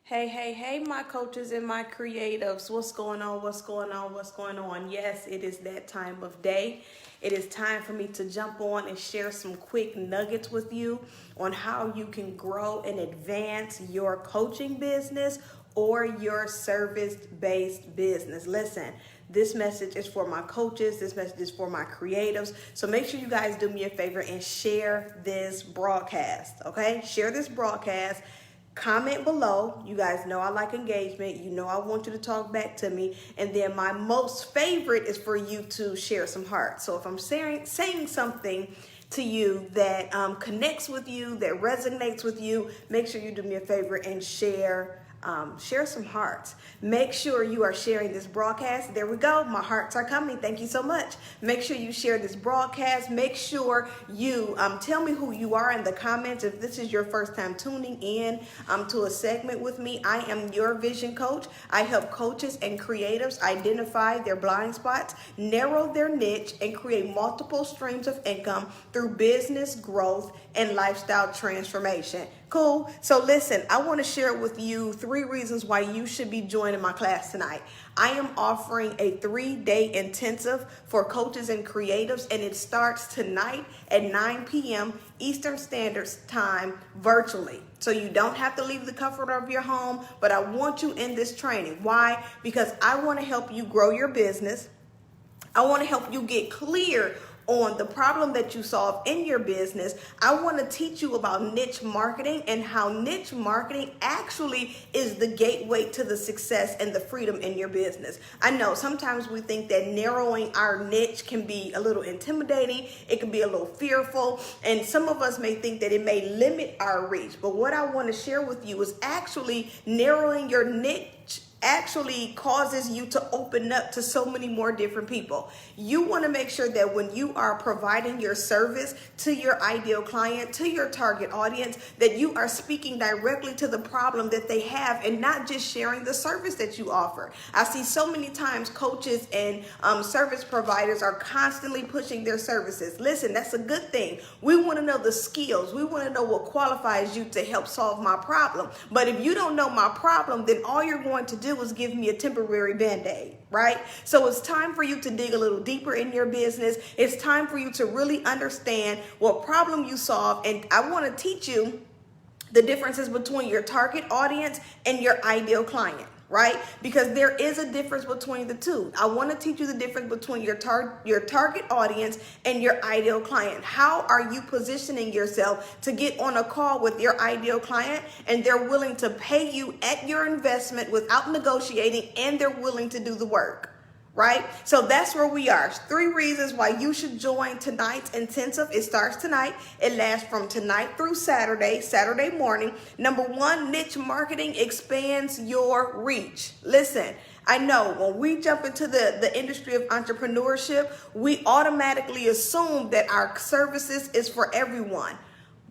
Hey, my coaches and my creatives. What's going on? Yes, it is that time of day. It is time for me to jump on and share some quick nuggets with you on how you can grow and advance your coaching business or your service-based business. Listen, this message is for my coaches. This message is for my creatives. So make sure you guys do me a favor and share this broadcast, okay? Share this broadcast. Comment below. You guys know I like engagement. You know I want you to talk back to me. And then my most favorite is for you to share some hearts. So if I'm saying something to you that connects with you, that resonates with you, make sure you do me a favor and share some hearts. Make sure you are sharing this broadcast. There we go. My hearts are coming. Thank you so much. Make sure you share this broadcast. Make sure you tell me who you are in the comments. If this is your first time tuning in to a segment with me, I am your vision coach. I help coaches and creatives identify their blind spots, narrow their niche, and create multiple streams of income through business growth and lifestyle transformation. Cool. So listen, I want to share with you 3 reasons why you should be joining my class tonight. I am offering a 3-day intensive for coaches and creatives, and it starts tonight at 9 p.m. Eastern Standard Time virtually. So you don't have to leave the comfort of your home, but I want you in this training. Why? Because I want to help you grow your business. I want to help you get clear on the problem that you solve in your business. I want to teach you about niche marketing and how niche marketing actually is the gateway to the success and the freedom in your business. I know sometimes we think that narrowing our niche can be a little intimidating. It can be a little fearful. And some of us may think that it may limit our reach. But what I want to share with you is actually narrowing your niche actually causes you to open up to so many more different people. You want to make sure that when you are providing your service to your ideal client, to your target audience, that you are speaking directly to the problem that they have and not just sharing the service that you offer. I see so many times coaches and service providers are constantly pushing their services. Listen, that's a good thing. We want to know the skills. We want to know what qualifies you to help solve my problem. But if you don't know my problem, then all you're going to do is give me a temporary band-aid, right? So it's time for you to dig a little deeper in your business. It's time for you to really understand what problem you solve. And I want to teach you the differences between your target audience and your ideal client, right? Because there is a difference between the two. I want to teach you the difference between your target audience and your ideal client. How are you positioning yourself to get on a call with your ideal client and they're willing to pay you at your investment without negotiating, and they're willing to do the work? Right? So that's where we are. 3 reasons why you should join tonight's intensive. It starts tonight. It lasts from tonight through Saturday morning. Number 1, niche marketing expands your reach. Listen, I know when we jump into the industry of entrepreneurship, we automatically assume that our services is for everyone,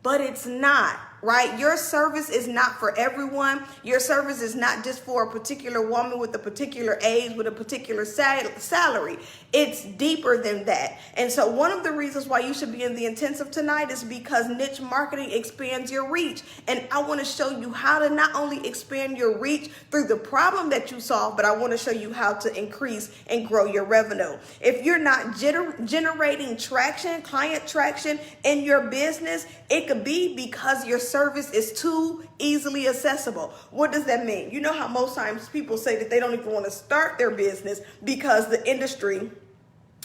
but it's not. Right? Your service is not for everyone. Your service is not just for a particular woman with a particular age, with a particular salary. It's deeper than that. And so one of the reasons why you should be in the intensive tonight is because niche marketing expands your reach. And I want to show you how to not only expand your reach through the problem that you solve, but I want to show you how to increase and grow your revenue. If you're not generating traction, client traction in your business, it could be because your service is too easily accessible. What does that mean? You know how most times people say that they don't even want to start their business because the industry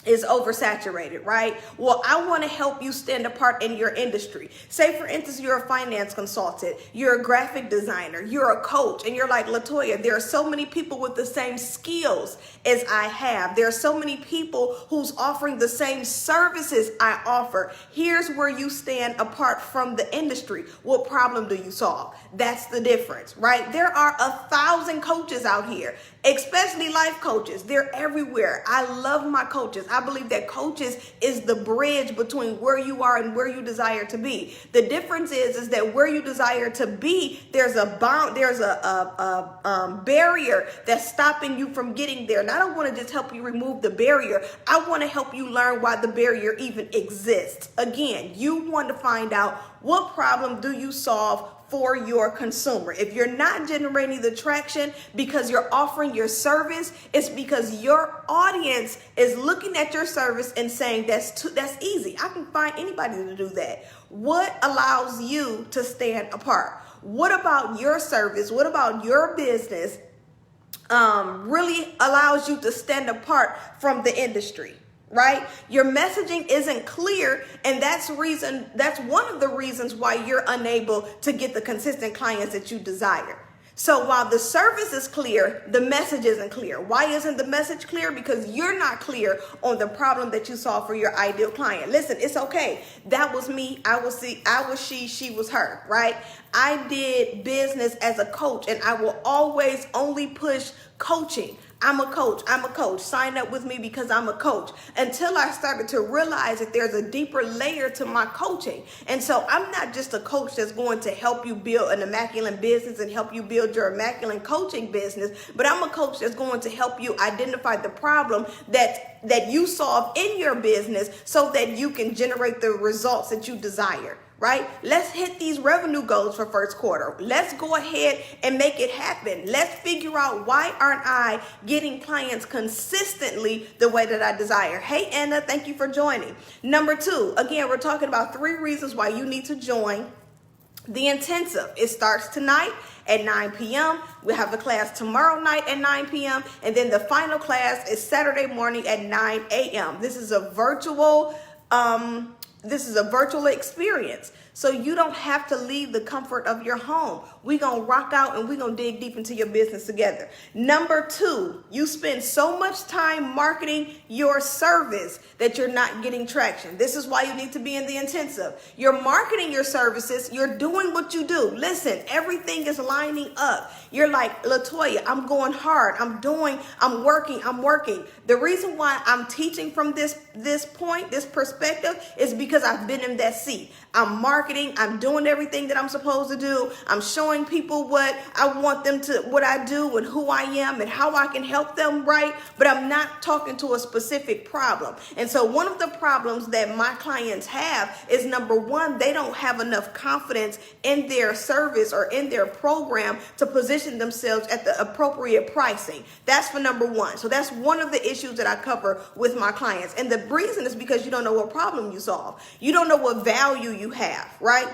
is oversaturated, right? Well, I want to help you stand apart in your industry. Say, for instance, you're a finance consultant, you're a graphic designer, you're a coach, and you're like, LaToya, there are so many people with the same skills as I have. There are so many people who's offering the same services I offer. Here's where you stand apart from the industry. What problem do you solve? That's the difference, right? There are 1,000 coaches out here, especially life coaches. They're everywhere. I love my coaches. I believe that coaches is the bridge between where you are and where you desire to be. The difference is that where you desire to be, there's a barrier that's stopping you from getting there. And I don't want to just help you remove the barrier. I want to help you learn why the barrier even exists. Again, you want to find out what problem do you solve for your consumer. If you're not generating the traction because you're offering your service, it's because your audience is looking at your service and saying that's easy. I can find anybody to do that. What allows you to stand apart? What about your service? What about your business really allows you to stand apart from the industry? Right? Your messaging isn't clear, and that's one of the reasons why you're unable to get the consistent clients that you desire. So while the service is clear, the message isn't clear. Why isn't the message clear? Because you're not clear on the problem that you solve for your ideal client. Listen, it's okay. That was me. I was she was her, right? I did business as a coach, and I will always only push coaching. I'm a coach. Sign up with me because I'm a coach. Until I started to realize that there's a deeper layer to my coaching. And so I'm not just a coach that's going to help you build an immaculate business and help you build your immaculate coaching business, but I'm a coach that's going to help you identify the problem that you solve in your business so that you can generate the results that you desire. Right? Let's hit these revenue goals for first quarter. Let's go ahead and make it happen. Let's figure out, why aren't I getting clients consistently the way that I desire? Hey, Anna, thank you for joining. Number 2, again, we're talking about 3 reasons why you need to join the intensive. It starts tonight at 9 p.m. We have the class tomorrow night at 9 p.m. And then the final class is Saturday morning at 9 a.m. This is a virtual experience. So you don't have to leave the comfort of your home. We're going to rock out and we're going to dig deep into your business together. Number 2, you spend so much time marketing your service that you're not getting traction. This is why you need to be in the intensive. You're marketing your services. You're doing what you do. Listen, everything is lining up. You're like, LaToya, I'm going hard. I'm working. The reason why I'm teaching from this perspective is because I've been in that seat. I'm marketing. I'm doing everything that I'm supposed to do. I'm showing people what I do and who I am and how I can help them, right? But I'm not talking to a specific problem. And so one of the problems that my clients have is, number 1, they don't have enough confidence in their service or in their program to position themselves at the appropriate pricing. That's for number 1. So that's one of the issues that I cover with my clients. And the reason is because you don't know what problem you solve. You don't know what value you have, right?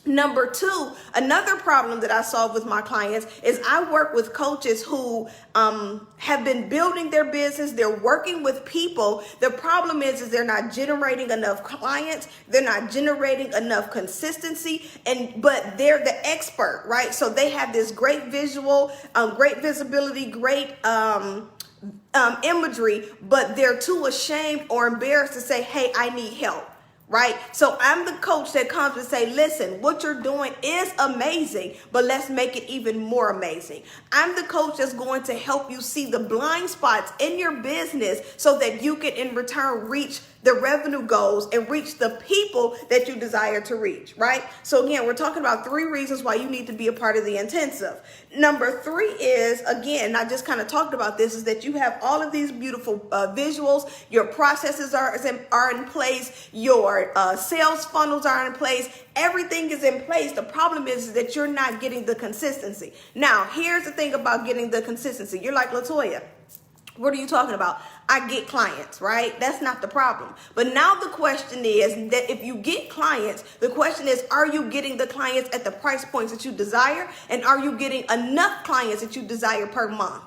Number 2, another problem that I solve with my clients is I work with coaches who have been building their business. They're working with people. The problem is they're not generating enough clients. They're not generating enough consistency, but they're the expert, right? So they have this great visual, great visibility, great imagery, but they're too ashamed or embarrassed to say, hey, I need help. Right? So I'm the coach that comes and say, listen, what you're doing is amazing, but let's make it even more amazing. I'm the coach that's going to help you see the blind spots in your business so that you can in return reach the revenue goals and reach the people that you desire to reach, right? So again, we're talking about 3 reasons why you need to be a part of the intensive. Number 3 is, again, I just kind of talked about this, is that you have all of these beautiful visuals. Your processes are in place. Your sales funnels are in place. Everything is in place. The problem is that you're not getting the consistency. Now, here's the thing about getting the consistency. You're like, LaToya, what are you talking about? I get clients, right? That's not the problem. But now the question is that if you get clients, the question is, are you getting the clients at the price points that you desire? And are you getting enough clients that you desire per month?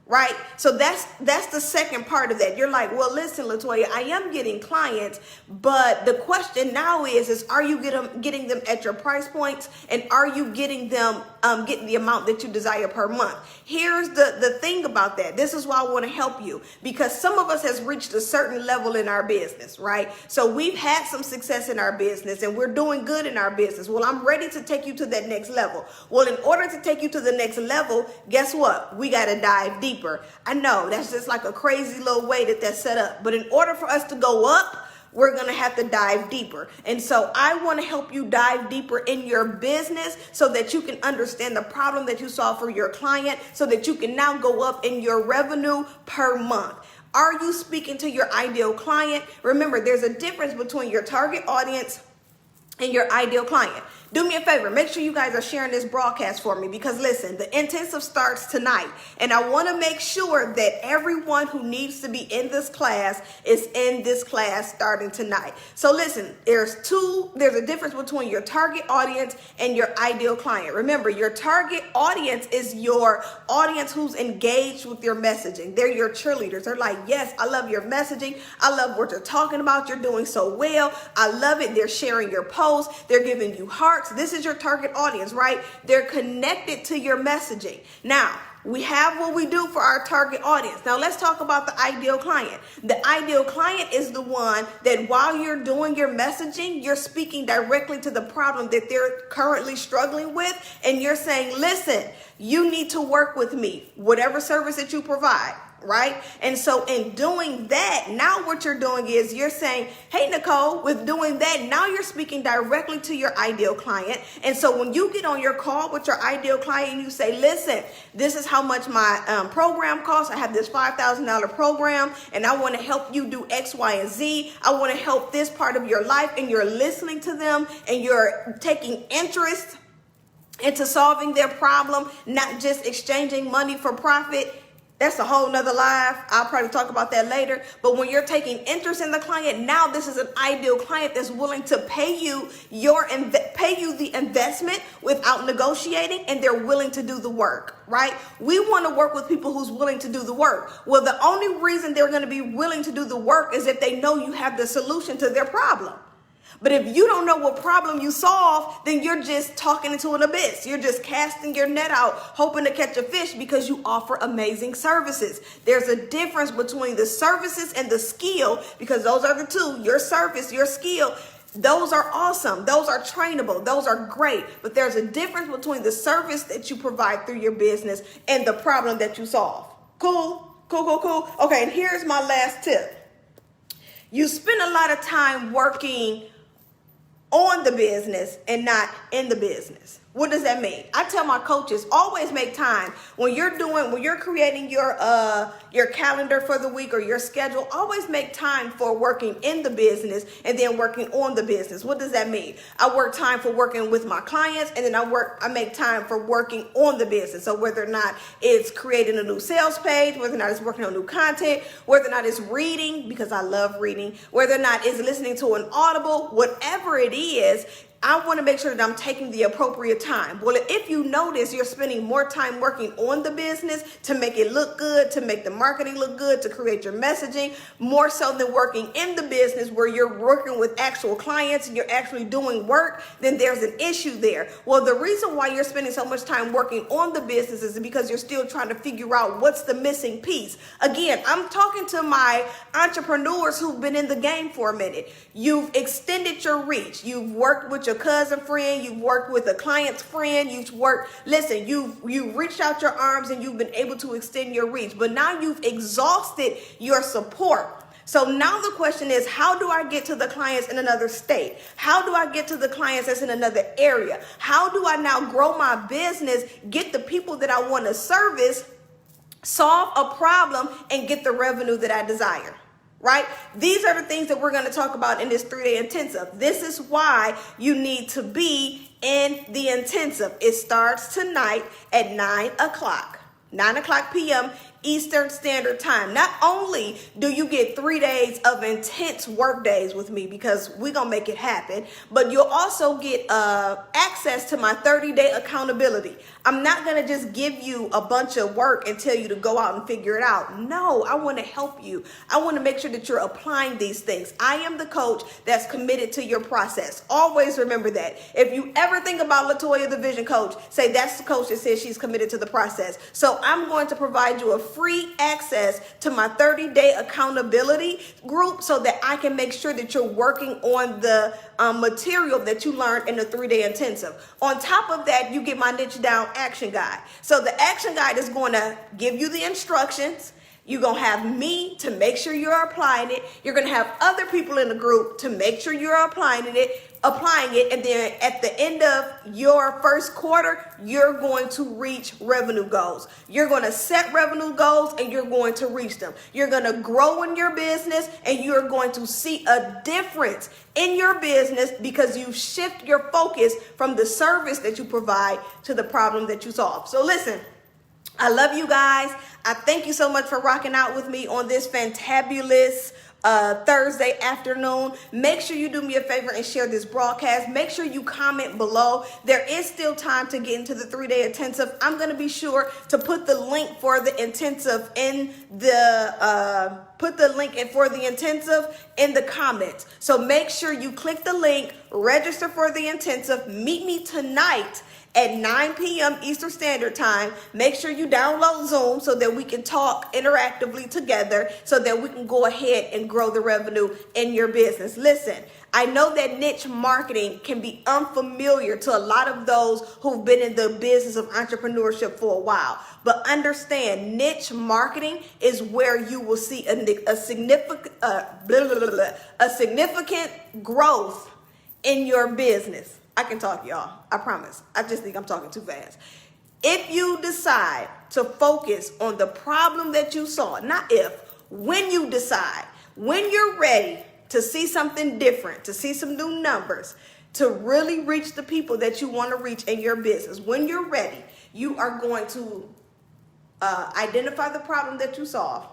Right? So that's the second part of that. You're like, well, listen, LaToya, I am getting clients, but the question now is are you getting them at your price points, and are you getting them getting the amount that you desire per month? Here's the thing about that. This is why I want to help you, because some of us has reached a certain level in our business, right? So we've had some success in our business and we're doing good in our business. Well, I'm ready to take you to that next level. Well, in order to take you to the next level, guess what? We got to dive deeper. I know that's just like a crazy little way that's set up. But in order for us to go up, we're going to have to dive deeper. And so I want to help you dive deeper in your business so that you can understand the problem that you solve for your client, so that you can now go up in your revenue per month. Are you speaking to your ideal client? Remember, there's a difference between your target audience and your ideal client. Do me a favor, make sure you guys are sharing this broadcast for me, because listen, the intensive starts tonight, and I want to make sure that everyone who needs to be in this class is in this class starting tonight. So listen, there's a difference between your target audience and your ideal client. Remember, your target audience is your audience who's engaged with your messaging. They're your cheerleaders. They're like, yes, I love your messaging. I love what you're talking about. You're doing so well. I love it. They're sharing your posts. They're giving you hearts. This is your target audience, right? They're connected to your messaging. Now, we have what we do for our target audience. Now, let's talk about the ideal client. The ideal client is the one that while you're doing your messaging, you're speaking directly to the problem that they're currently struggling with. And you're saying, listen, you need to work with me, whatever service that you provide. Right? And so in doing that, now what you're doing is you're saying, hey, Nicole, with doing that, now you're speaking directly to your ideal client. And so when you get on your call with your ideal client and you say, listen, this is how much my program costs. I have this $5,000 program and I want to help you do X, Y, and Z. I want to help this part of your life, and you're listening to them and you're taking interest into solving their problem, not just exchanging money for profit. That's a whole nother live. I'll probably talk about that later. But when you're taking interest in the client, now this is an ideal client that's willing to pay you the investment without negotiating, and they're willing to do the work, right? We want to work with people who's willing to do the work. Well, the only reason they're going to be willing to do the work is if they know you have the solution to their problem. But if you don't know what problem you solve, then you're just talking into an abyss. You're just casting your net out, hoping to catch a fish because you offer amazing services. There's a difference between the services and the skill, because those are the two. Your service, your skill, those are awesome. Those are trainable. Those are great. But there's a difference between the service that you provide through your business and the problem that you solve. Cool? Cool. Okay, and here's my last tip. You spend a lot of time working on the business and not in the business. What does that mean? I tell my coaches, always make time when you're creating your calendar for the week or your schedule. Always make time for working in the business and then working on the business. What does that mean? I work time for working with my clients, and then I make time for working on the business. So whether or not it's creating a new sales page, whether or not it's working on new content, whether or not it's reading, because I love reading, whether or not it's listening to an Audible, whatever it is, I want to make sure that I'm taking the appropriate time. Well, if you notice you're spending more time working on the business to make it look good, to make the marketing look good, to create your messaging, more so than working in the business where you're working with actual clients and you're actually doing work, then there's an issue there. Well, the reason why you're spending so much time working on the business is because you're still trying to figure out what's the missing piece. Again, I'm talking to my entrepreneurs who've been in the game for a minute. You've extended your reach. You've worked with your cousin friend, you've worked with a client's friend, you've reached out your arms and you've been able to extend your reach, but now you've exhausted your support. So now the question is, how do I get to the clients in another state? How do I get to the clients that's in another area? How do I now grow my business, get the people that I want to service, solve a problem, and get the revenue that I desire? Right? These are the things that we're going to talk about in this 3-day intensive. This is why you need to be in the intensive. It starts tonight at 9 o'clock p.m. Eastern Standard Time. Not only do you get 3 days of intense work days with me, because we're going to make it happen, but you'll also get access to my 30-day accountability. I'm not going to just give you a bunch of work and tell you to go out and figure it out. No, I want to help you. I want to make sure that you're applying these things. I am the coach that's committed to your process. Always remember that. If you ever think about LaToya, the vision coach, say that's the coach that says she's committed to the process. So I'm going to provide you a free access to my 30-day accountability group so that I can make sure that you're working on the material that you learned in the 3-day intensive. On top of that, you get my niche down action guide. So the action guide is going to give you the instructions. You're going to have me to make sure you're applying it. You're going to have other people in the group to make sure you're applying it. applying it, and then at the end of your first quarter, you're going to reach revenue goals. You're going to set revenue goals and you're going to reach them. You're going to grow in your business and you're going to see a difference in your business because you shift your focus from the service that you provide to the problem that you solve. So listen, I love you guys. I thank you so much for rocking out with me on this fantabulous Thursday afternoon. Make sure you do me a favor and share this broadcast. Make sure you comment below. There is still time to get into the 3-day intensive. I'm going to be sure to put the link for the intensive in the in the comments. So make sure you click the link, register for the intensive. Meet me tonight at 9 p.m. Eastern Standard Time. Make sure you download Zoom so that we can talk interactively together so that we can go ahead and grow the revenue in your business. Listen, I know that niche marketing can be unfamiliar to a lot of those who've been in the business of entrepreneurship for a while. But understand, niche marketing is where you will see a significant growth in your business. I can talk, y'all. I promise. I just think I'm talking too fast. If you decide to focus on the problem that you saw, not if, when you decide, when you're ready to see something different, to see some new numbers, to really reach the people that you want to reach in your business, when you're ready, you are going to identify the problem that you solve.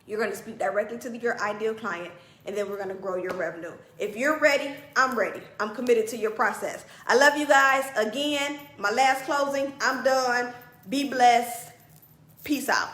You're going to speak directly to your ideal client, and then we're going to grow your revenue. If you're ready, I'm ready. I'm committed to your process. I love you guys. Again, my last closing, I'm done. Be blessed. Peace out.